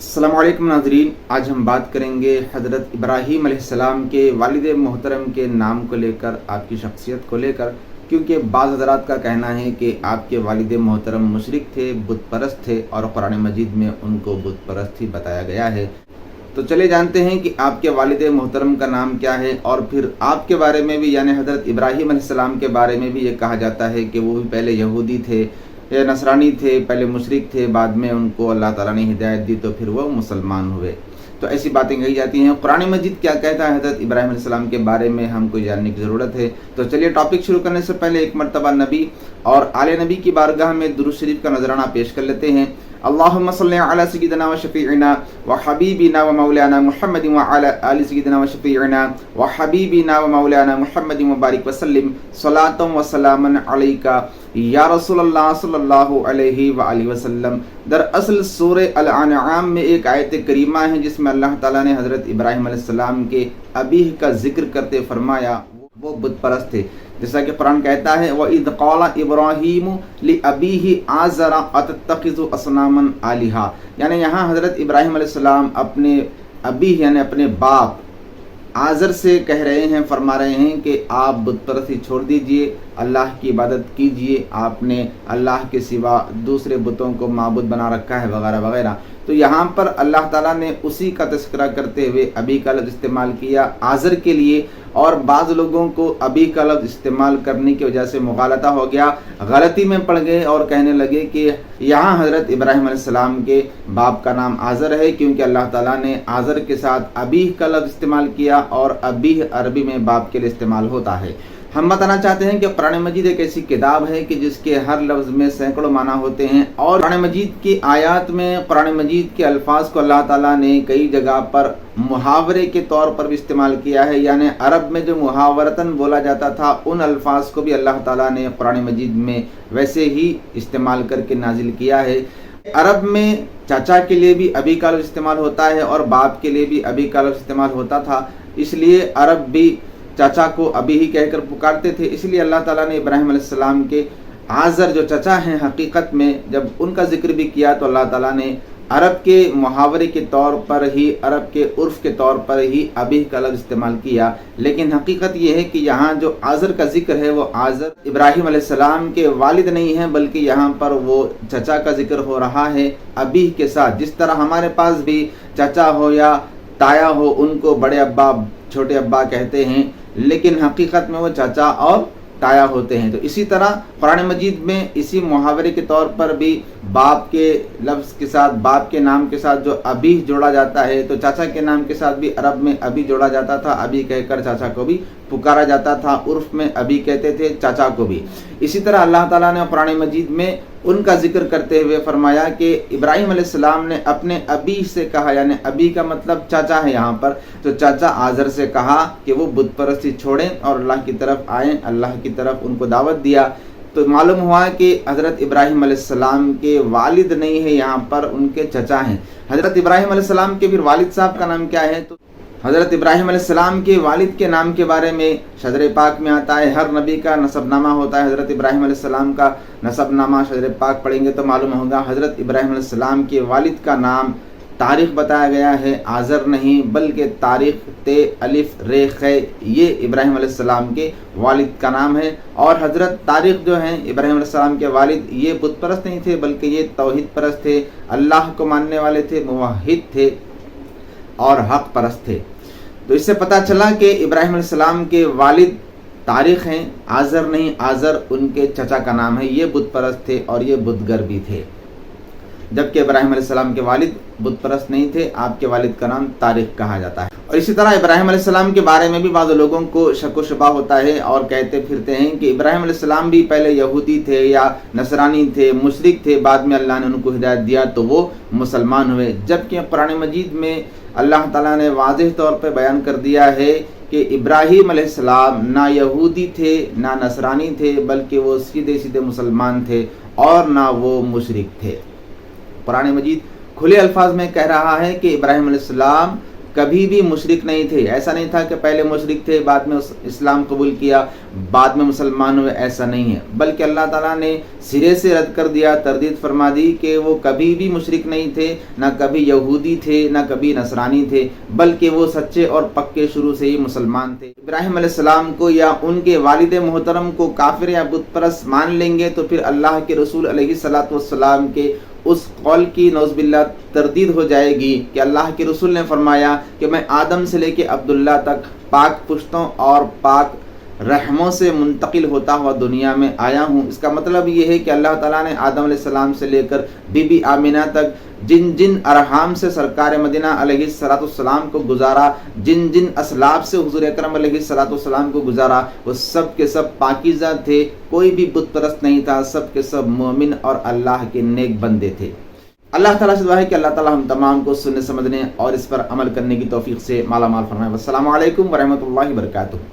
अस्सलाम वालेकुम नाज़रीन, आज हम बात करेंगे हज़रत इब्राहीम अलैहिस्सलाम के वालिद मोहतरम के नाम को लेकर, आपकी शख्सियत को लेकर, क्योंकि बाज़ हज़रात का कहना है कि आपके वालिद मोहतरम मुशरिक थे, बुत परस्त थे और कुरान मजीद में उनको बुत परस्त ही बताया गया है। तो चले जानते हैं कि आपके वालिद मोहतरम का नाम क्या है। और फिर आपके बारे में भी, यानी हज़रत इब्राहीम अलैहिस्सलाम के बारे में भी ये कहा जाता है कि वो भी पहले यहूदी थे या नसरानी थे, पहले मुशरिक थे, बाद में उनको अल्लाह ताला ने हिदायत दी तो फिर वो मुसलमान हुए। तो ऐसी बातें कही जाती हैं। कुरान मजीद क्या कहता है हज़रत इब्राहीम अलैहिस्सलाम के बारे में, हमको जानने की ज़रूरत है। तो चलिए टॉपिक शुरू करने से पहले एक मरतबा नबी और आले नबी की बारगाह में दुरूद शरीफ का नजराना पेश कर लेते हैं। अल्लाहुम्मा सल्लि अला सय्यिदिना व शफीइना व हबीबिना व मौलाना मुहम्मदिन व अला आलि सय्यिदिना व शफीइना व हबीबिना व मौलाना मुहम्मदिन व बारिक व सल्लिम सलातम व सलामन अलैका या रसूलल्लाह सल्लल्लाहु अलैहि व आलिहि वसल्लम। दरअसल सूरह अल-अनआम में एक आयत करीमा है जिसमें अल्लाह ताला ने हज़रत इब्राहीम अलैहिस्सलाम के अबीह का जिक्र करते फरमाया वो बुत परस्त थे। जैसा कि कुरान कहता है वइज़ क़ाला इब्राहीमु लिअबीहि आज़रा अतत्तखिज़ु असनामन आलिहा, यानी यहाँ हज़रत इब्राहीम अलैहिस्सलाम अपने अबी यानी अपने बाप आज़र से कह रहे हैं, फरमा रहे हैं कि आप बुत परस्ती छोड़ दीजिए, अल्लाह की इबादत कीजिए, आपने अल्लाह के सिवा दूसरे बुतों को माबूद बना रखा है वगैरह वगैरह। तो यहाँ पर अल्लाह ताला ने उसी का तज़किरा करते हुए अबी का लफ्ज़ इस्तेमाल किया आज़र के लिए, और बाज़ लोगों को अबी का लफ्ज़ इस्तेमाल करने की वजह से मुग़ालता हो गया, गलती में पड़ गए और कहने लगे कि यहाँ हज़रत इब्राहीम अलैहिस्सलाम के बाप का नाम आज़र है, क्योंकि अल्लाह ताला ने आज़र के साथ अबी का लफ्ज़ इस्तेमाल किया और अबी अरबी में बाप के लिए इस्तेमाल होता है। हम बताना चाहते हैं कि कुरान मजीद एक ऐसी किताब है कि जिसके हर लफ्ज़ में सैकड़ों माना होते हैं, और कुरान मजीद की आयत में कुरान मजीद के अल्फाज को अल्लाह ताला ने कई जगह पर मुहावरे के तौर पर भी इस्तेमाल किया है, यानी अरब में जो मुहावरतन बोला जाता था उन अल्फाज को भी अल्लाह ताला ने कुरान मजीद में वैसे ही इस्तेमाल करके नाजिल किया है। अरब में चाचा के लिए भी अबी का लफ्ज़ इस्तेमाल होता है और बाप के लिए भी अबी का लफ्ज़ इस्तेमाल होता था, इसलिए अरब भी चाचा को अभी ही कहकर पुकारते थे। इसलिए अल्लाह ताला ने इब्राहीम अलैहिस्सलाम के आज़र जो चाचा हैं हकीकत में जब उनका जिक्र भी किया तो अल्लाह ताला ने अरब के मुहावरे के तौर पर ही, अरब के उर्फ के तौर पर ही अभी का लफ्ज़ इस्तेमाल किया। लेकिन हकीकत यह है कि यहाँ जो आज़र का जिक्र है वो आज़र इब्राहीम अलैहिस्सलाम के वालिद नहीं है, बल्कि यहाँ पर वो चचा का जिक्र हो रहा है अबी के साथ। जिस तरह हमारे पास भी चाचा हो या ताया हो उनको बड़े अब्बा छोटे अब्बा कहते हैं, लेकिन हकीकत में वो चाचा और ताया होते हैं। तो इसी तरह कुरान मजीद में इसी मुहावरे के तौर पर भी बाप के लफ्ज़ के साथ, बाप के नाम के साथ जो अबी जोड़ा जाता है, तो चाचा के नाम के साथ भी अरब में अबी जोड़ा जाता था, अबी कहकर चाचा को भी पुकारा जाता था, उर्फ में अबी कहते थे चाचा को भी। इसी तरह अल्लाह ताला ने कुरान मजीद में उनका जिक्र करते हुए फरमाया कि इब्राहीम अलैहिस्सलाम ने अपने अबी से कहा, यानी अबी का मतलब चाचा है यहाँ पर, तो चाचा आज़र से कहा कि वो बुत परस्ती छोड़ें और अल्लाह की तरफ आएँ, अल्लाह की तरफ उनको दावत दिया। तो मालूम हुआ कि हज़रत इब्राहीम अलैहिस्सलाम के वालिद नहीं है, यहाँ पर उनके चचा हैं। हज़रत इब्राहीम अलैहिस्सलाम के फिर वालिद साहब का नाम क्या है? तो हज़रत इब्राहीम अलैहिस्सलाम के वालिद के नाम के बारे में शजर पाक में आता है, हर नबी का नसबनामा होता है। हज़रत इब्राहीम अलैहिस्सलाम का नसबनामा शजर पाक पढ़ेंगे तो मालूम होगा हज़रत इब्राहीम अलैहिस्सलाम के वालिद का नाम तारीख़ बताया गया है, आज़र नहीं बल्कि तारीख़ ते अलिफ रे खे, ये इब्राहीम अलैहिस्सलाम के वालिद का नाम है। और हज़रत तारीख़ जो हैं इब्राहीम अलैहिस्सलाम के वालिद, ये बुत परस्त नहीं थे बल्कि ये तौहीद परस्त थे, अल्लाह को मानने वाले थे, मुवहिद थे और हक परस्त थे। तो इससे पता चला कि इब्राहीम अलैहिस्सलाम के वालिद तारीख़ हैं, आज़र नहीं, आज़र उनके चचा का नाम है। ये बुत परस्त थे और ये बुतगर भी थे, जबकि इब्राहीम अलैहिस्सलाम के वालिद बुत परस्त नहीं थे, आपके वालिद का नाम तारीख़ कहा जाता है। और इसी तरह इब्राहीम अलैहिस्सलाम के बारे में भी बाज़ लोगों को शक व शुबा होता है और कहते फिरते हैं कि इब्राहीम अलैहिस्सलाम भी पहले यहूदी थे या नसरानी थे, मुशरिक थे, बाद में अल्लाह ने उनको हिदायत दिया तो वो मुसलमान हुए। जबकि कुरान मजीद में अल्लाह ताला ने वाज़ेह तौर पर बयान कर दिया है कि इब्राहीम अलैहिस्सलाम ना यहूदी थे ना नसरानी थे, बल्कि वो सीधे सीधे मुसलमान थे और ना वो मुशरिक थे। कुरान मजीद खुले अल्फाज में कह रहा है कि इब्राहीम अलैहिस्सलाम کبھی بھی مشرک نہیں تھے. ایسا نہیں تھا کہ پہلے مشرک تھے بعد میں اسلام قبول کیا بعد میں مسلمان ہوئے, ایسا نہیں ہے, بلکہ اللہ تعالیٰ نے سرے سے رد کر دیا, تردید فرما دی کہ وہ کبھی بھی مشرک نہیں تھے, نہ کبھی یہودی تھے نہ کبھی نصرانی تھے, بلکہ وہ سچے اور پکے شروع سے ہی مسلمان تھے. ابراہیم علیہ السلام کو یا ان کے والد محترم کو کافر یا بت پرست مان لیں گے تو پھر اللہ کے رسول علیہ الصلوۃ والسلام کے اس قول کی نعوذ باللہ تردید ہو جائے گی کہ اللہ کے رسول نے فرمایا کہ میں آدم سے لے کے عبداللہ تک پاک پشتوں اور پاک رحموں سے منتقل ہوتا ہوا دنیا میں آیا ہوں. اس کا مطلب یہ ہے کہ اللہ تعالیٰ نے آدم علیہ السلام سے لے کر بی بی آمینہ تک جن جن ارحام سے سرکار مدینہ علیہ الصلوۃ والسلام کو گزارا, جن جن اسلاف سے حضور اکرم علیہ الصلوۃ والسلام کو گزارا, وہ سب کے سب پاکیزہ تھے, کوئی بھی بت پرست نہیں تھا, سب کے سب مومن اور اللہ کے نیک بندے تھے. اللہ تعالیٰ سے دعا ہے کہ اللہ تعالیٰ ہم تمام کو سننے سمجھنے اور اس پر عمل کرنے کی توفیق سے مالا مال فرمائے. السلام علیکم ورحمۃ اللہ وبرکاتہ.